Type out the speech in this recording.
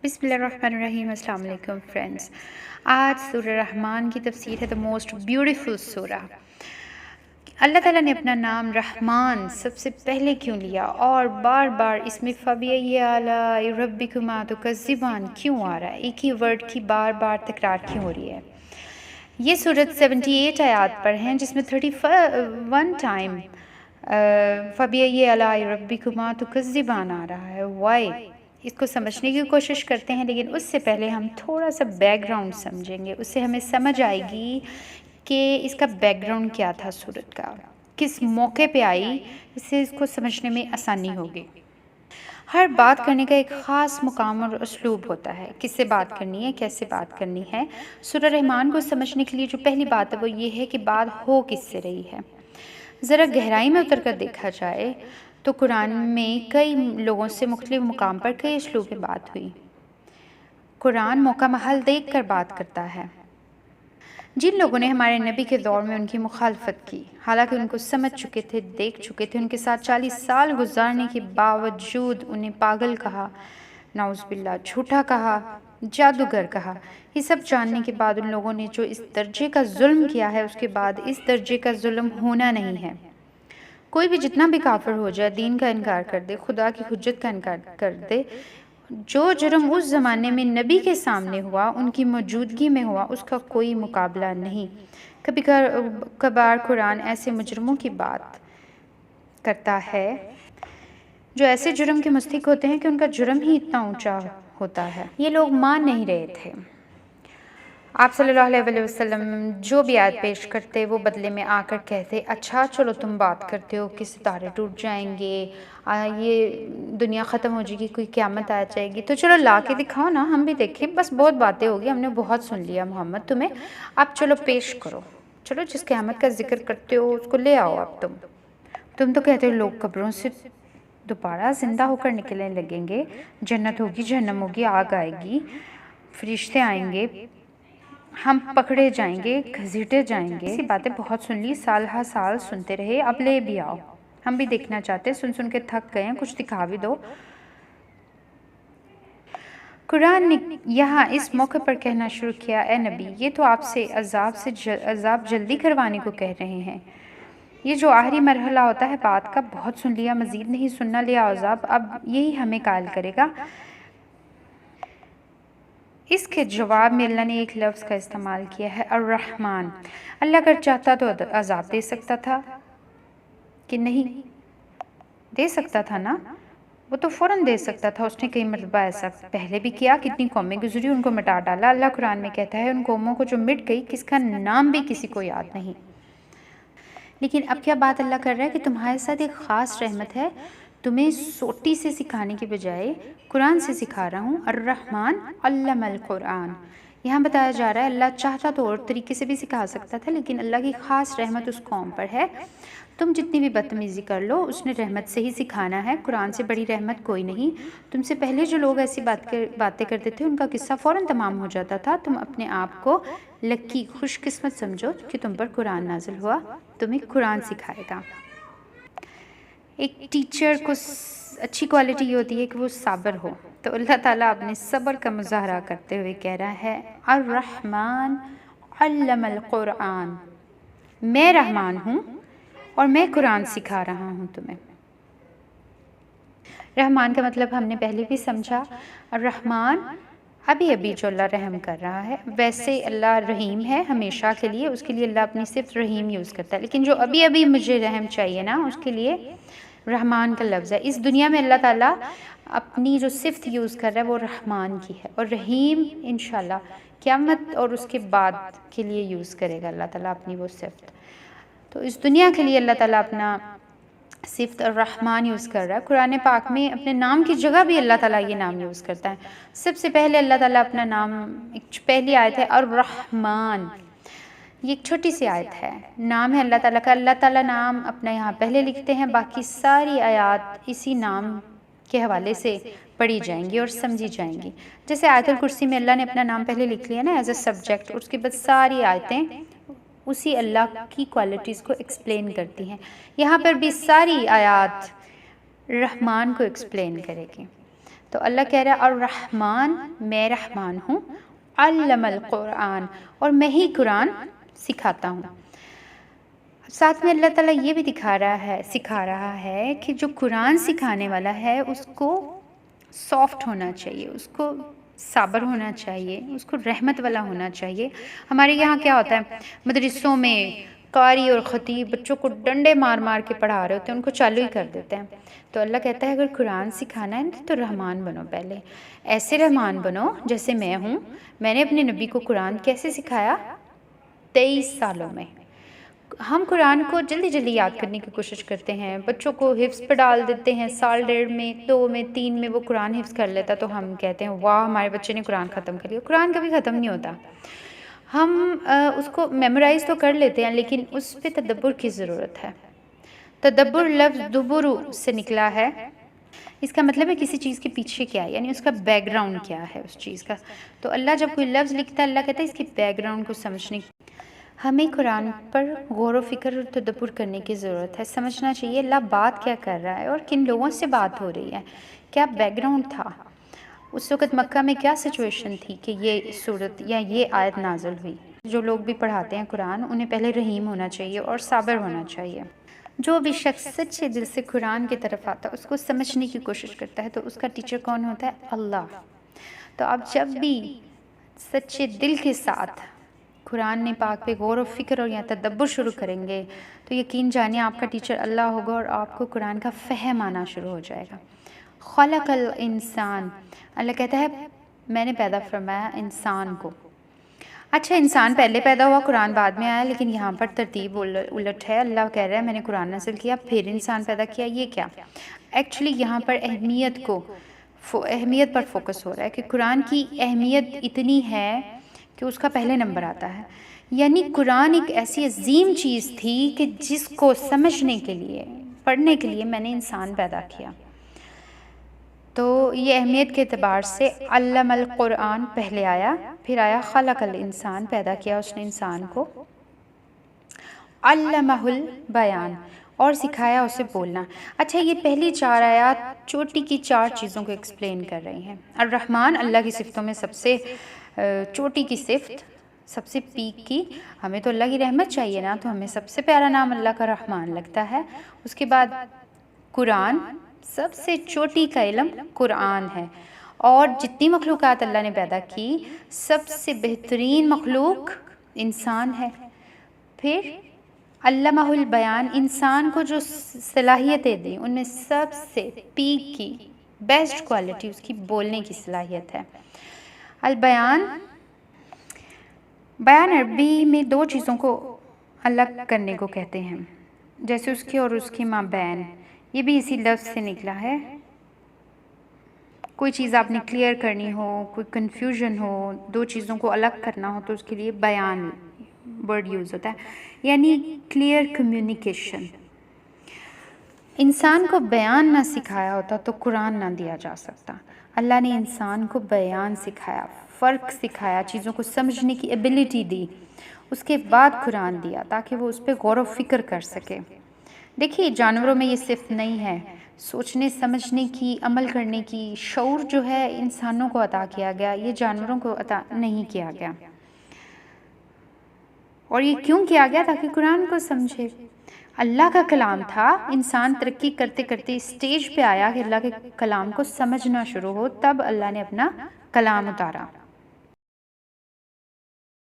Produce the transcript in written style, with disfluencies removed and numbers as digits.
بسم اللہ الرحمن الرحیم۔ السلام علیکم فرینڈز۔ آج سورہ رحمان کی تفسیر ہے، دا موسٹ بیوٹیفل سورہ۔ اللہ تعالیٰ نے اپنا نام رحمان سب سے پہلے کیوں لیا اور بار بار اس میں فَبِأَيِّ آلَاءِ رَبِّكُمَا تُكَذِّبَانِ کیوں آ رہا ہے؟ ایک ہی ورڈ کی بار بار تکرار کیوں ہو رہی ہے؟ یہ سورت 78 آیات پر ہیں، جس میں 31 ٹائم فَبِأَيِّ آلَاءِ رَبِّكُمَا تُكَذِّبَانِ آ رہا ہے۔ وائی؟ اس کو سمجھنے کی کوشش کرتے ہیں، لیکن اس سے پہلے ہم تھوڑا سا بیک گراؤنڈ سمجھیں گے، اس سے ہمیں سمجھ آئے گی کہ اس کا بیک گراؤنڈ کیا تھا، سورت کا کس موقع پہ آئی، اس سے اس کو سمجھنے میں آسانی ہوگی۔ ہر بات کرنے کا ایک خاص مقام اور اسلوب ہوتا ہے، کس سے بات کرنی ہے، کیسے بات کرنی ہے۔ سورہ رحمان کو سمجھنے کے لیے جو پہلی بات ہے وہ یہ ہے کہ بات ہو کس سے رہی ہے۔ ذرا گہرائی میں اتر کر دیکھا جائے تو قرآن میں کئی لوگوں سے مختلف مقام پر کئی اسلوب میں بات ہوئی۔ قرآن موقع محل دیکھ کر بات کرتا ہے۔ جن لوگوں نے ہمارے نبی کے دور میں ان کی مخالفت کی، حالانکہ ان کو سمجھ چکے تھے، دیکھ چکے تھے، ان کے ساتھ 40 سال گزارنے کے باوجود انہیں پاگل کہا، نعوذ باللہ، جھوٹا کہا، جادوگر کہا۔ یہ سب جاننے کے بعد ان لوگوں نے جو اس درجے کا ظلم کیا ہے، اس کے بعد اس درجے کا ظلم ہونا نہیں ہے۔ کوئی بھی جتنا بھی کافر ہو جائے، دین کا انکار کر دے، خدا کی حجت کا انکار کر دے، جو جرم اس زمانے میں نبی کے سامنے ہوا، ان کی موجودگی میں ہوا، اس کا کوئی مقابلہ نہیں۔ کبھی کبھار قرآن ایسے مجرموں کی بات کرتا ہے جو ایسے جرم کے مستحق ہوتے ہیں کہ ان کا جرم ہی اتنا اونچا ہوتا ہے۔ یہ لوگ مان نہیں رہے تھے۔ آپ صلی اللہ علیہ وسلم جو بھی آیت پیش کرتے، وہ بدلے میں آ کر کہتے، اچھا چلو تم بات کرتے ہو کہ ستارے ٹوٹ جائیں گے، یہ دنیا ختم ہو جائے گی، کوئی قیامت آ جائے گی، تو چلو لا کے دکھاؤ نا، ہم بھی دیکھیں۔ بس بہت باتیں ہوگی، ہم نے بہت سن لیا محمد تمہیں، اب چلو پیش کرو، چلو جس قیامت کا ذکر کرتے ہو اس کو لے آؤ۔ اب تم تو کہتے ہو لوگ قبروں سے دوبارہ زندہ ہو کر نکلنے لگیں گے، جنت ہوگی، جہنم ہوگی، آگ آئے گی، فرشتے آئیں گے، ہم پکڑے جائیں گے، گھسیٹے جائیں گے۔ ایسی باتیں بہت سن لی، سال ہا سال سنتے رہے، اب لے بھی آؤ، ہم بھی دیکھنا چاہتے، سن سن کے تھک گئے ہیں، کچھ دکھا بھی دو۔ قرآن نے یہاں اس موقع پر کہنا شروع کیا، اے نبی، یہ تو آپ سے عذاب جلدی کروانے کو کہہ رہے ہیں۔ یہ جو آخری مرحلہ ہوتا ہے بات کا، بہت سن لیا، مزید نہیں سننا، لیا عذاب، اب یہی ہمیں قائل کرے گا۔ اس کے جواب میں اللہ نے ایک لفظ کا استعمال کیا ہے، الرحمن۔ اللہ اگر چاہتا تو عذاب دے سکتا تھا کہ نہیں؟ دے سکتا تھا نا، وہ تو فوراً دے سکتا تھا، اس نے کئی مرتبہ ایسا پہلے بھی کیا، کتنی قومیں گزری، ان کو مٹا ڈالا۔ اللہ قرآن میں کہتا ہے ان قوموں کو جو مٹ گئی، کس کا نام بھی کسی کو یاد نہیں۔ لیکن اب کیا بات اللہ کر رہا ہے کہ تمہارے ساتھ ایک خاص رحمت ہے، تمہیں سوٹی سے سکھانے کی بجائے قرآن سے سکھا رہا ہوں۔ الرحمن علم القرآن، یہاں بتایا جا رہا ہے اللہ چاہتا تو اور طریقے سے بھی سکھا سکتا تھا، لیکن اللہ کی خاص رحمت اس قوم پر ہے۔ تم جتنی بھی بدتمیزی کر لو، اس نے رحمت سے ہی سکھانا ہے، قرآن سے بڑی رحمت کوئی نہیں۔ تم سے پہلے جو لوگ ایسی باتیں کرتے تھے، ان کا قصہ فوراً تمام ہو جاتا تھا۔ تم اپنے آپ کو لکی، خوش قسمت سمجھو کہ تم پر قرآن نازل ہوا، تمہیں قرآن سکھائے گا۔ ایک ٹیچر کو اچھی کوالٹی یہ ہوتی ہے کہ وہ صابر ہو، تو اللہ تعالیٰ اپنے صبر کا مظاہرہ کرتے ہوئے کہہ رہا ہے، الرحمن علم القرآن، میں رحمان ہوں اور میں قرآن سکھا رہا ہوں تمہیں۔ رحمان کا مطلب ہم نے پہلے بھی سمجھا، الرحمن ابھی جو اللہ رحم کر رہا ہے، ویسے اللہ رحیم ہے ہمیشہ کے لیے، اس کے لیے اللہ اپنی صرف رحیم یوز کرتا ہے، لیکن جو ابھی مجھے رحم چاہیے نا، اس کے لیے رحمان کا لفظ ہے۔ اس دنیا میں اللہ تعالیٰ اپنی جو صفت یوز کر رہا ہے وہ رحمان کی ہے، اور رحیم انشاءاللہ قیامت اور اس کے بعد کے لیے یوز کرے گا اللہ تعالیٰ اپنی وہ صفت۔ تو اس دنیا کے لیے اللہ تعالیٰ اپنا صفت الرحمن یوز کر رہا ہے۔ قرآن پاک میں اپنے نام کی جگہ بھی اللہ تعالیٰ یہ نام یوز کرتا ہے۔ سب سے پہلے اللہ تعالیٰ اپنا نام، ایک پہلی آیت ہے الرحمن، یہ ایک چھوٹی سی آیت ہے، نام ہے اللہ تعالیٰ کا۔ اللہ تعالیٰ نام اپنا یہاں پہلے لکھتے ہیں، باقی ساری آیات اسی نام کے حوالے سے پڑھی جائیں گی اور سمجھی جائیں گی۔ جیسے آیت الکرسی میں اللہ نے اپنا نام پہلے لکھ لیا نا ایز اے سبجیکٹ، اس کے بعد ساری آیتیں اسی اللہ کی کوالٹیز کو ایکسپلین کرتی ہیں۔ یہاں پر بھی ساری آیات رحمان کو ایکسپلین کرے گی۔ تو اللہ کہہ رہا ہے الرحمن، میں رحمان ہوں، علم القرآن، اور میں ہی قرآن سکھاتا ہوں۔ ساتھ میں اللہ تعالیٰ یہ بھی سکھا رہا ہے کہ جو قرآن سکھانے والا ہے اس کو سافٹ ہونا چاہیے، اس کو صابر ہونا چاہیے، اس کو رحمت والا ہونا چاہیے۔ ہمارے یہاں کیا ہوتا ہے، مدرسوں میں قاری اور خطیب بچوں کو ڈنڈے مار مار کے پڑھا رہے ہوتے ہیں، ان کو چالو ہی کر دیتے ہیں۔ تو اللہ کہتا ہے اگر قرآن سکھانا ہے تو رحمان بنو، پہلے ایسے رحمان بنو جیسے میں ہوں۔ میں نے اپنے نبی کو قرآن کیسے سکھایا؟ 23 سالوں میں۔ ہم قرآن کو جلدی جلدی یاد کرنے کی کوشش کرتے ہیں، بچوں کو حفظ پہ ڈال دیتے ہیں، سال 1.5 میں 2 میں 3 میں وہ قرآن حفظ کر لیتا تو ہم کہتے ہیں واہ ہمارے بچے نے قرآن ختم کر لیا۔ قرآن کبھی ختم نہیں ہوتا، ہم اس کو میمورائز تو کر لیتے ہیں لیکن اس پہ تدبر کی ضرورت ہے۔ تدبر لفظ دبرو سے نکلا ہے، اس کا مطلب ہے کسی چیز کے پیچھے کیا ہے، یعنی اس کا بیک گراؤنڈ کیا ہے اس چیز کا۔ تو اللہ جب کوئی لفظ لکھتا ہے اللہ کہتا ہے اس کی بیک گراؤنڈ کو سمجھنے کی، ہمیں قرآن پر غور و فکر اور تدبر کرنے کی ضرورت ہے۔ سمجھنا چاہیے اللہ بات کیا کر رہا ہے اور کن لوگوں سے بات ہو رہی ہے، کیا بیک گراؤنڈ تھا، اس وقت مکہ میں کیا سچویشن تھی کہ یہ صورت یا یہ آیت نازل ہوئی۔ جو لوگ بھی پڑھاتے ہیں قرآن انہیں پہلے رحیم ہونا چاہیے اور صابر ہونا چاہیے۔ جو بھی شخص سچے دل سے قرآن کی طرف آتا ہے اس کو سمجھنے کی کوشش کرتا ہے تو اس کا ٹیچر کون ہوتا ہے؟ اللہ۔ تو آپ جب بھی سچے دل کے ساتھ قرآن پاک پہ غور و فکر اور یا تدبر شروع کریں گے تو یقین جانیے آپ کا ٹیچر اللہ ہوگا اور آپ کو قرآن کا فہم آنا شروع ہو جائے گا۔ خلق الانسان، اللہ کہتا ہے میں نے پیدا فرمایا انسان کو۔ اچھا انسان پہلے پیدا ہوا قرآن بعد میں آیا، لیکن یہاں پر ترتیب الٹ ہے۔ اللہ کہہ رہا ہے میں نے قرآن نازل کیا پھر انسان پیدا کیا، یہ کیا؟ ایکچولی یہاں پر اہمیت پر فوکس ہو رہا ہے کہ قرآن کی اہمیت اتنی ہے کہ اس کا پہلے نمبر آتا ہے، یعنی قرآن ایک ایسی عظیم چیز تھی کہ جس کو سمجھنے کے لیے پڑھنے کے لیے میں نے انسان پیدا کیا۔ تو یہ اہمیت کے اعتبار سے علم القرآن پہلے آیا، پھر آیا خلق الانسان، پیدا کیا اس نے انسان کو، علمہ البیان، اور سکھایا اسے بولنا۔ اچھا یہ پہلی 4 آیات چوٹی کی 4 چیزوں کو ایکسپلین کر رہی ہیں۔ الرحمن اللہ کی صفتوں میں سب سے چوٹی کی صفت، سب سے پیک کی، ہمیں تو اللہ کی رحمت چاہیے نا، تو ہمیں سب سے پیارا نام اللہ کا رحمان لگتا ہے۔ اس کے بعد قرآن، سب سے چوٹی کا علم قرآن ہے، اور جتنی مخلوقات اللہ نے پیدا کی سب سے بہترین مخلوق انسان ہے۔ پھر علمہ البیان، انسان کو جو صلاحیتیں دی ان میں سب سے پیک کی بیسٹ کوالٹی اس کی بولنے کی صلاحیت ہے۔ البیان، بیان عربی میں 2 چیزوں کو الگ کرنے کو کہتے ہیں، جیسے اس کی اور اس کی ماں بین، یہ بھی اسی لفظ سے نکلا ہے۔ کوئی چیز آپ نے کلیئر کرنی ہو، کوئی کنفیوژن ہو، 2 چیزوں کو الگ کرنا ہو تو اس کے لیے بیان ورڈ یوز ہوتا ہے، یعنی کلیئر کمیونیکیشن۔ انسان کو بیان نہ سکھایا ہوتا تو قرآن نہ دیا جا سکتا۔ اللہ نے انسان کو بیان سکھایا، فرق سکھایا، چیزوں کو سمجھنے کی ایبیلٹی دی، اس کے بعد قرآن دیا تاکہ وہ اس پہ غور و فکر کر سکے۔ دیکھیے جانوروں میں یہ صفت نہیں ہے، سوچنے سمجھنے کی، عمل کرنے کی شعور جو ہے انسانوں کو عطا کیا گیا، یہ جانوروں کو عطا نہیں کیا گیا۔ اور یہ کیوں کیا گیا؟ تاکہ قرآن کو سمجھے۔ اللہ کا کلام تھا، انسان ترقی کرتے کرتے اسٹیج پہ آیا کہ اللہ کے کلام کو سمجھنا شروع ہو، تب اللہ نے اپنا کلام اتارا۔